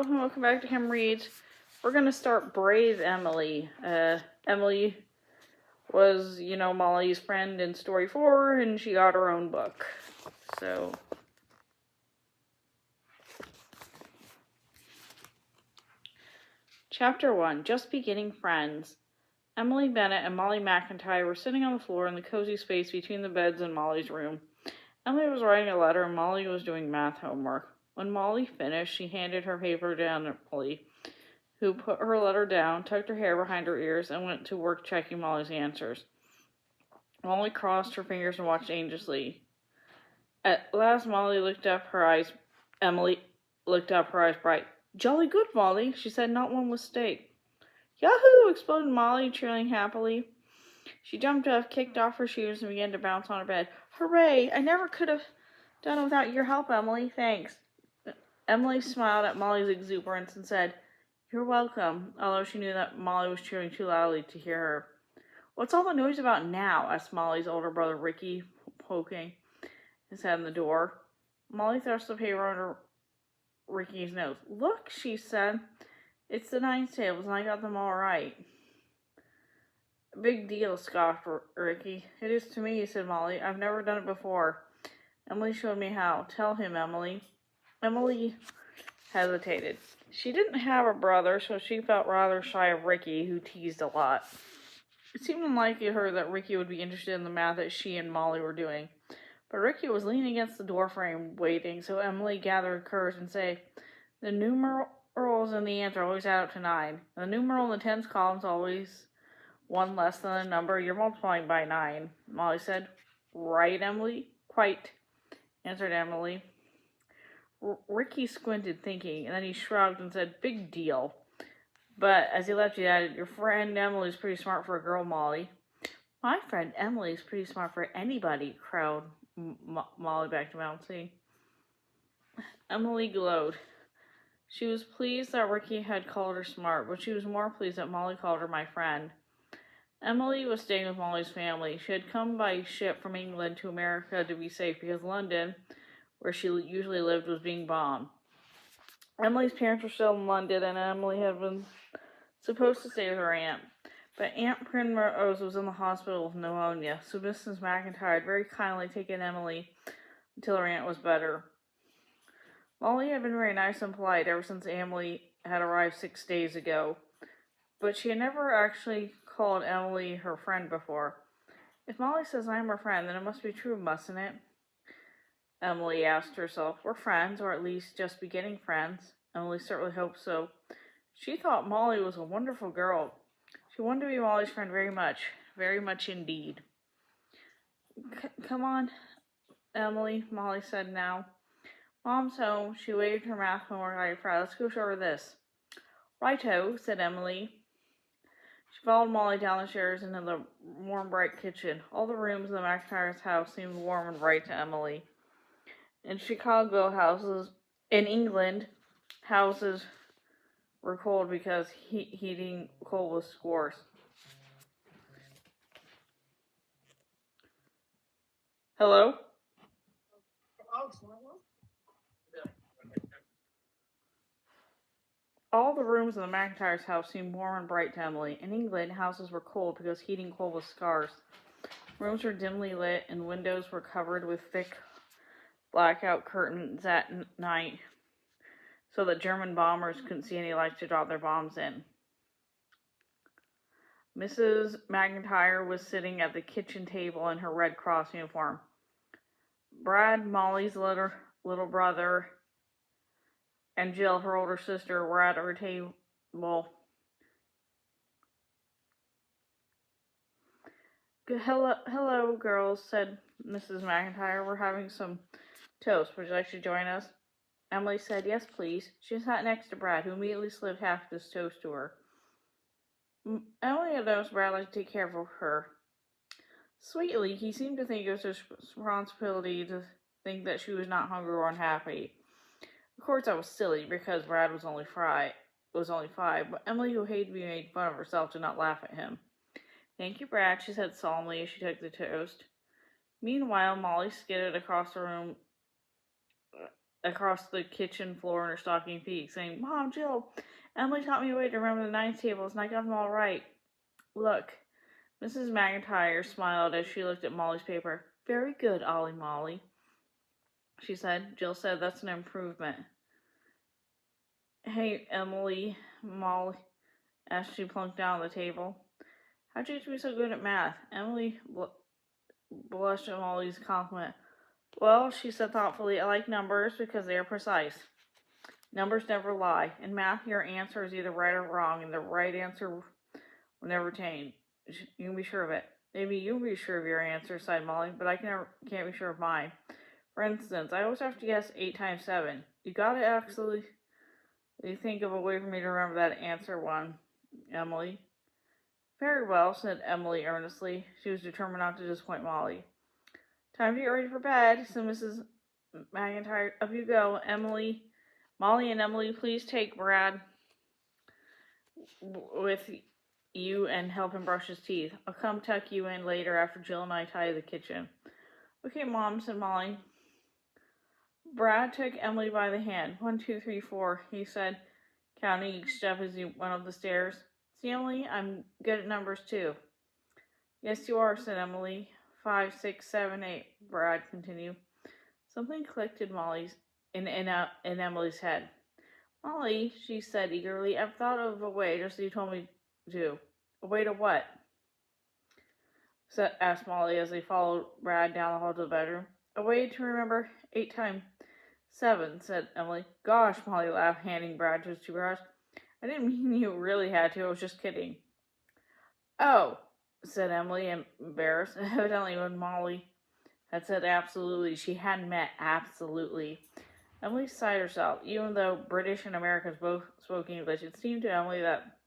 Hello, and welcome back to Him Reads. We're going to start Brave Emily. Emily was, Molly's friend in story 4, and she got her own book. So, Chapter 1, Just Beginning Friends. Emily Bennett and Molly McIntyre were sitting on the floor in the cozy space between the beds in Molly's room. Emily was writing a letter, and Molly was doing math homework. When Molly finished, she handed her paper down to Emily, who put her letter down, tucked her hair behind her ears, and went to work checking Molly's answers. Molly crossed her fingers and watched anxiously. At last, Emily looked up, her eyes bright. "Jolly good, Molly," she said, "not one mistake." "Yahoo!" exploded Molly, cheering happily. She jumped up, kicked off her shoes, and began to bounce on her bed. "Hooray! I never could have done it without your help, Emily. Thanks." Emily smiled at Molly's exuberance and said, "You're welcome," although she knew that Molly was cheering too loudly to hear her. "What's all the noise about now?" asked Molly's older brother Ricky, poking his head in the door. Molly thrust the paper under Ricky's nose. "Look," she said, "it's the 9 tables, and I got them all right." "Big deal," scoffed Ricky. "It is to me," said Molly. "I've never done it before. Emily showed me how. Tell him, Emily." Emily hesitated. She didn't have a brother, so she felt rather shy of Ricky, who teased a lot. It seemed unlikely to her that Ricky would be interested in the math that she and Molly were doing. But Ricky was leaning against the doorframe waiting, so Emily gathered courage and said, "The numerals in the answer always add up to 9. And the numeral in the tens column is always one less than the number you're multiplying by 9. Molly said. "Right, Emily?" "Quite," answered Emily. Ricky squinted, thinking, and then he shrugged and said, "Big deal." But as he left, he added, "Your friend Emily's pretty smart for a girl, Molly." "My friend Emily's pretty smart for anybody," crowed Molly back to Mounty. Emily glowed. She was pleased that Ricky had called her smart, but she was more pleased that Molly called her my friend. Emily was staying with Molly's family. She had come by ship from England to America to be safe because London, where she usually lived, was being bombed. Emily's parents were still in London, and Emily had been supposed to stay with her aunt. But Aunt Primrose was in the hospital with pneumonia, so Mrs. McIntyre had very kindly taken Emily until her aunt was better. Molly had been very nice and polite ever since Emily had arrived 6 days ago, but she had never actually called Emily her friend before. "If Molly says I'm her friend, then it must be true, mustn't it?" Emily asked herself. We're friends, or at least just beginning friends. Emily certainly hoped so. She thought Molly was a wonderful girl. She wanted to be Molly's friend very much indeed. "Come on, Emily," Molly said now. "Mom's home." She waved her math homework at her friend. "Let's go show her this." "Righto," said Emily. She followed Molly down the stairs into the warm, bright kitchen. All the rooms in the McIntyre's house seemed warm and bright to Emily. In England, houses were cold because heating coal was scarce. Hello? All the rooms in the McIntyre's house seemed warm and bright to Emily. In England, houses were cold because heating coal was scarce. Rooms were dimly lit, and windows were covered with thick blackout curtains at night, so that German bombers couldn't see any light to drop their bombs in. Mrs. McIntyre was sitting at the kitchen table in her Red Cross uniform. Brad, Molly's little brother, and Jill, her older sister, were at her table. Hello, girls," said Mrs. McIntyre. "We're having some toast. Would you like to join us?" Emily said, "Yes, please." She sat next to Brad, who immediately slipped half of his toast to her. Emily had noticed Brad liked to take care of her. Sweetly, he seemed to think it was his responsibility to think that she was not hungry or unhappy. Of course, that was silly, because Brad was only 5, but Emily, who hated to be made fun of herself, did not laugh at him. "Thank you, Brad," she said solemnly as she took the toast. Meanwhile, Molly skidded across the room across the kitchen floor in her stocking feet, saying, "Mom, Jill, Emily taught me a way to remember the 9 tables, and I got them all right. Look." Mrs. McIntyre smiled as she looked at Molly's paper. "Very good, Ollie Molly," she said. Jill said, "That's an improvement." "Hey, Emily," Molly asked. She plunked down on the table. "How'd you get to be so good at math?" Emily blushed at Molly's compliment. "Well," she said thoughtfully, "I like numbers because they are precise. Numbers never lie. In math, your answer is either right or wrong, and the right answer will never change. You can be sure of it." "Maybe you can be sure of your answer," sighed Molly, "but I can't be sure of mine. For instance, I always have to guess 8 times 7. You gotta actually think of a way for me to remember that answer one, Emily." "Very well," said Emily earnestly. She was determined not to disappoint Molly. "Time to get ready for bed," said Mrs. McIntyre. "Up you go, Emily. Molly and Emily, please take Brad with you and help him brush his teeth. I'll come tuck you in later after Jill and I tidy the kitchen." "Okay, Mom," said Molly. Brad took Emily by the hand. 1, 2, 3, 4, he said, counting each step as he went up the stairs. "See, Emily, I'm good at numbers too." "Yes, you are," said Emily. 5, 6, 7, 8, Brad continued. Something clicked in Emily's head. "Molly," she said eagerly, "I've thought of a way, just as you told me to." "A way to what?" asked Molly as they followed Brad down the hall to the bedroom. "A way to remember 8 times 7, said Emily. "Gosh," Molly laughed, handing Brad his toothbrush. "I didn't mean you really had to. I was just kidding." "Oh," said Emily, embarrassed. Evidently, when Molly had said absolutely, she hadn't meant absolutely. Emily sighed herself. Even though British and Americans both spoke English, it seemed to Emily that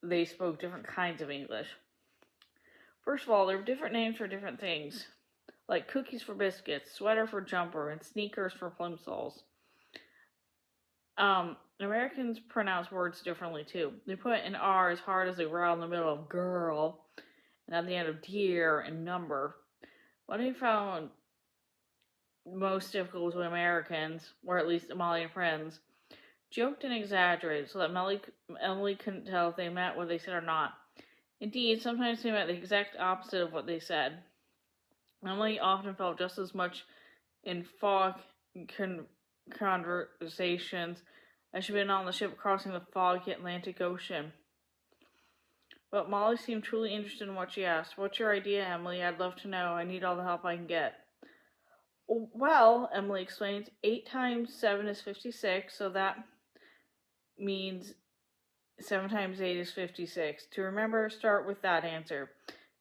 they spoke different kinds of English. First of all, there were different names for different things, like cookies for biscuits, sweater for jumper, and sneakers for plimsolls. Americans pronounce words differently too. They put an R as hard as they growl in the middle of girl, and at the end of dear and number. What I found most difficult was when Americans, or at least Molly and friends, joked and exaggerated so that Emily couldn't tell if they meant what they said or not. Indeed, sometimes they meant the exact opposite of what they said. Emily often felt just as much in fog conversations as she'd been on the ship crossing the foggy Atlantic Ocean. But Molly seemed truly interested in what she asked. "What's your idea, Emily? I'd love to know. I need all the help I can get." "Well," Emily explained, 8 times 7 is 56, so that means 7 times 8 is 56. To remember, start with that answer.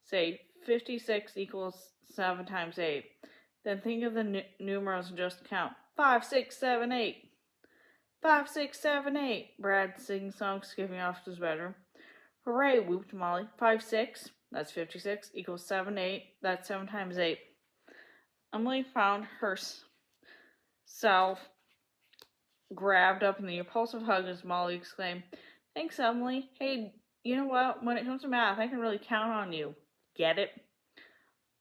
Say 56 equals 7 times 8. Then think of the numerals and just count. 5, 6, 7, 8. 5, 6, 7, 8. Brad sing-song, skipping off to his bedroom. "Hooray," whooped Molly. 5, 6, that's 56, equals 7, 8. That's 7 times 8. Emily found herself grabbed up in the impulsive hug as Molly exclaimed, "Thanks, Emily. Hey, you know what? When it comes to math, I can really count on you. Get it?"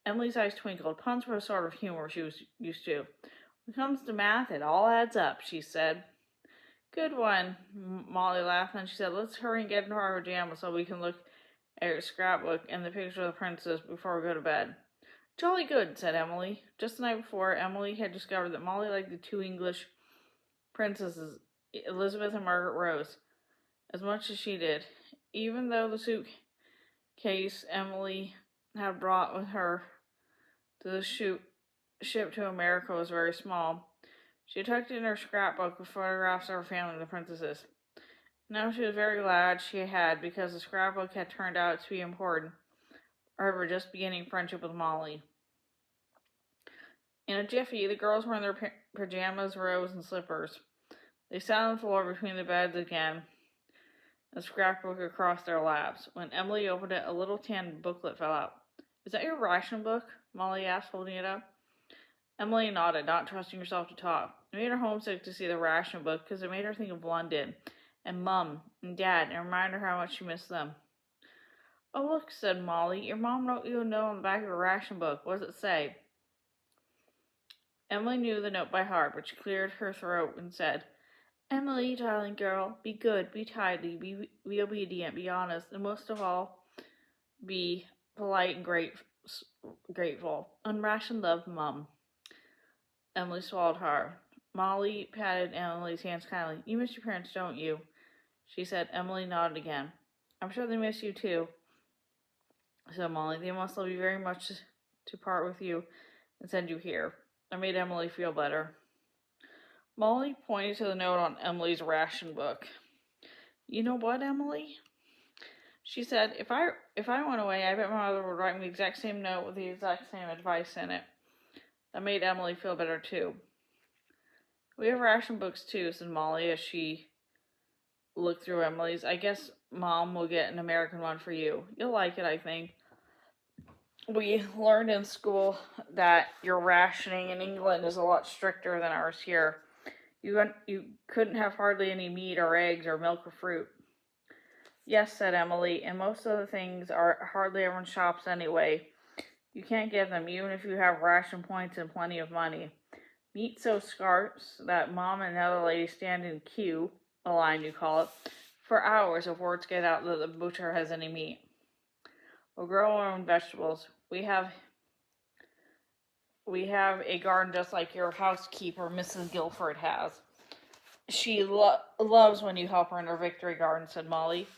Emily's eyes twinkled. Puns were a sort of humor she was used to. "When it comes to math, it all adds up," she said. "Good one," Molly laughed. Then she said, "Let's hurry and get into our pajamas so we can look at your scrapbook and the picture of the princess before we go to bed." "Jolly good," said Emily. Just the night before, Emily had discovered that Molly liked the 2 English princesses, Elizabeth and Margaret Rose, as much as she did. Even though the suitcase Emily had brought with her to the ship to America was very small, she tucked it in her scrapbook with photographs of her family and the princesses. Now she was very glad she had, because the scrapbook had turned out to be important for her just beginning friendship with Molly. In a jiffy, the girls were in their pajamas, robes, and slippers. They sat on the floor between the beds again, a scrapbook across their laps. When Emily opened it, a little tan booklet fell out. "Is that your ration book?" Molly asked, holding it up. Emily nodded, not trusting herself to talk. It made her homesick to see the ration book, because it made her think of London, and Mum, and Dad, and reminded her how much she missed them. "Oh, look," said Molly. "Your mom wrote you a note on the back of her ration book. What does it say?" Emily knew the note by heart, but she cleared her throat and said, Emily, darling girl, be good, be tidy, be obedient, be honest, and most of all, be polite and grateful. Unration love, Mum. Emily swallowed hard. Molly patted Emily's hands kindly. You miss your parents, don't you? She said. Emily nodded again. I'm sure they miss you too, said Molly. They must love you very much to part with you and send you here. I made Emily feel better. Molly pointed to the note on Emily's ration book. You know what, Emily? She said, if I went away, I bet my mother would write me the exact same note with the exact same advice in it. That made Emily feel better too. We have ration books too, said Molly as she looked through Emily's. I guess Mom will get an American one for you. You'll like it, I think. We learned in school that your rationing in England is a lot stricter than ours here. You couldn't have hardly any meat or eggs or milk or fruit. Yes, said Emily, and most of the things are hardly ever in shops anyway. You can't get them, even if you have ration points and plenty of money. Meat's so scarce that Mom and another lady stand in queue, a line you call it, for hours before it's get out that the butcher has any meat. We'll grow our own vegetables. We have a garden just like your housekeeper, Mrs. Guilford, has. She loves when you help her in her victory garden, said Molly.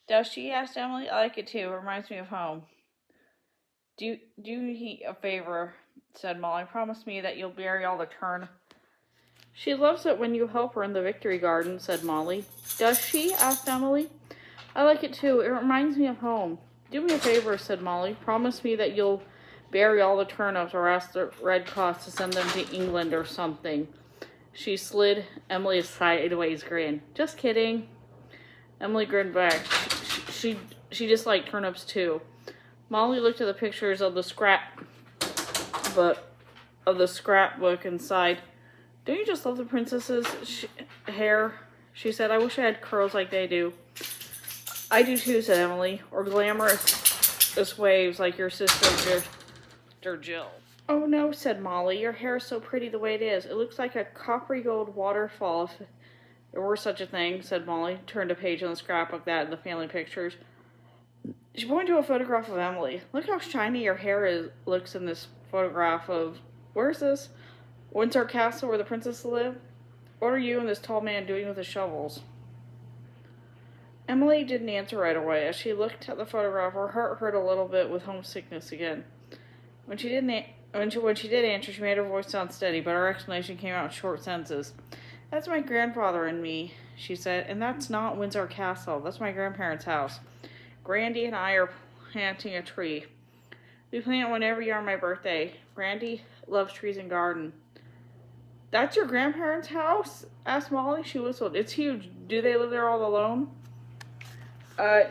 Does she? Asked Emily. I like it too. It reminds me of home. Do me a favor, said Molly. Promise me that you'll bury all the turnips. She loves it when you help her in the victory garden, said Molly. Does she? Asked Emily. I like it too. It reminds me of home. Do me a favor, said Molly. Promise me that you'll bury all the turnips or ask the Red Cross to send them to England or something. She slid Emily a sideways grin. Just kidding. Emily grinned back. She disliked turnips too. Molly looked at the pictures of the scrapbook and sighed. Don't you just love the princess's hair? She said. I wish I had curls like they do. I do too, said Emily. Or glamorous waves like your sister Jill. Oh no, said Molly. Your hair is so pretty the way it is. It looks like a coppery gold waterfall if there were such a thing, said Molly. Turned a page on the scrapbook that had the family pictures. She pointed to a photograph of Emily. Look how shiny your hair looks in this photograph of... Where's this? Windsor Castle where the princess lived? What are you and this tall man doing with the shovels? Emily didn't answer right away. As she looked at the photograph, her heart hurt a little bit with homesickness again. When she did answer, she made her voice sound steady, but her explanation came out in short sentences. That's my grandfather and me, she said, and that's not Windsor Castle. That's my grandparents' house. Grandy and I are planting a tree. We plant one every year on my birthday. Grandy loves trees and garden. That's your grandparents' house? Asked Molly. She whistled. It's huge. Do they live there all alone?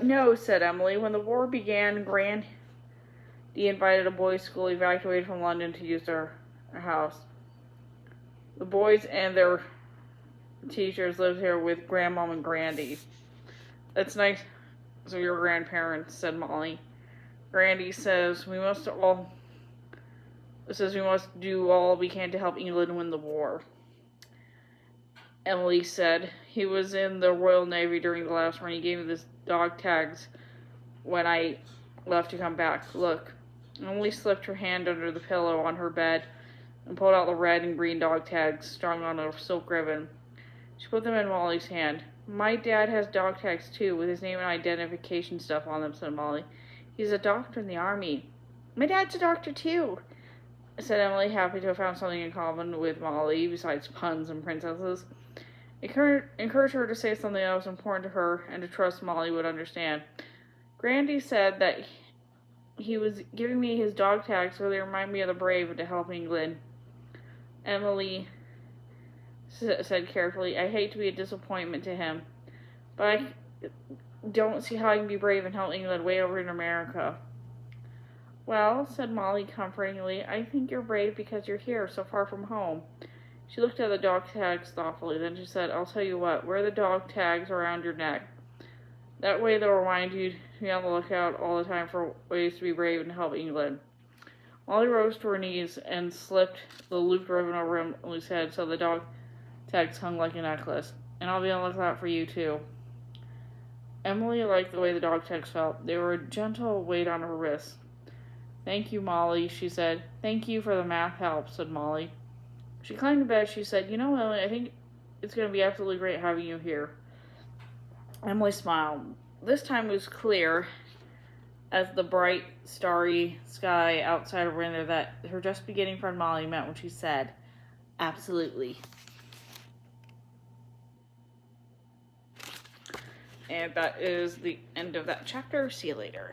No, said Emily. When the war began, Grandy invited a boys' school evacuated from London to use their house. The boys and their teachers lived here with Grandmom and Grandy. That's nice of your grandparents, said Molly. Grandy says we must do all we can to help England win the war. Emily said, he was in the Royal Navy during the last war. He gave me this dog tags when I left to come back. Look. Emily slipped her hand under the pillow on her bed and pulled out the red and green dog tags strung on a silk ribbon. She put them in Molly's hand. My dad has dog tags too, with his name and identification stuff on them, said Molly. He's a doctor in the army. My dad's a doctor too, said Emily, happy to have found something in common with Molly besides puns and princesses. Encouraged her to say something that was important to her and to trust Molly would understand. Grandy said that he was giving me his dog tags so they remind me of the brave and to help England. Emily said carefully, I hate to be a disappointment to him, but I don't see how I can be brave and help England way over in America. Well, said Molly comfortingly, I think you're brave because you're here, so far from home. She looked at the dog tags thoughtfully, then she said, I'll tell you what, wear the dog tags around your neck. That way they'll remind you to be on the lookout all the time for ways to be brave and help England. Molly rose to her knees and slipped the looped ribbon over Emily's head so the dog tags hung like a necklace. And I'll be on the lookout for you, too. Emily liked the way the dog tags felt. They were a gentle weight on her wrists. Thank you, Molly, she said. Thank you for the math help, said Molly. She climbed to bed. She said, Emily, I think it's going to be absolutely great having you here. Emily smiled. This time it was clear as the bright, starry sky outside her window that her just beginning friend Molly meant when she said, absolutely. And that is the end of that chapter. See you later.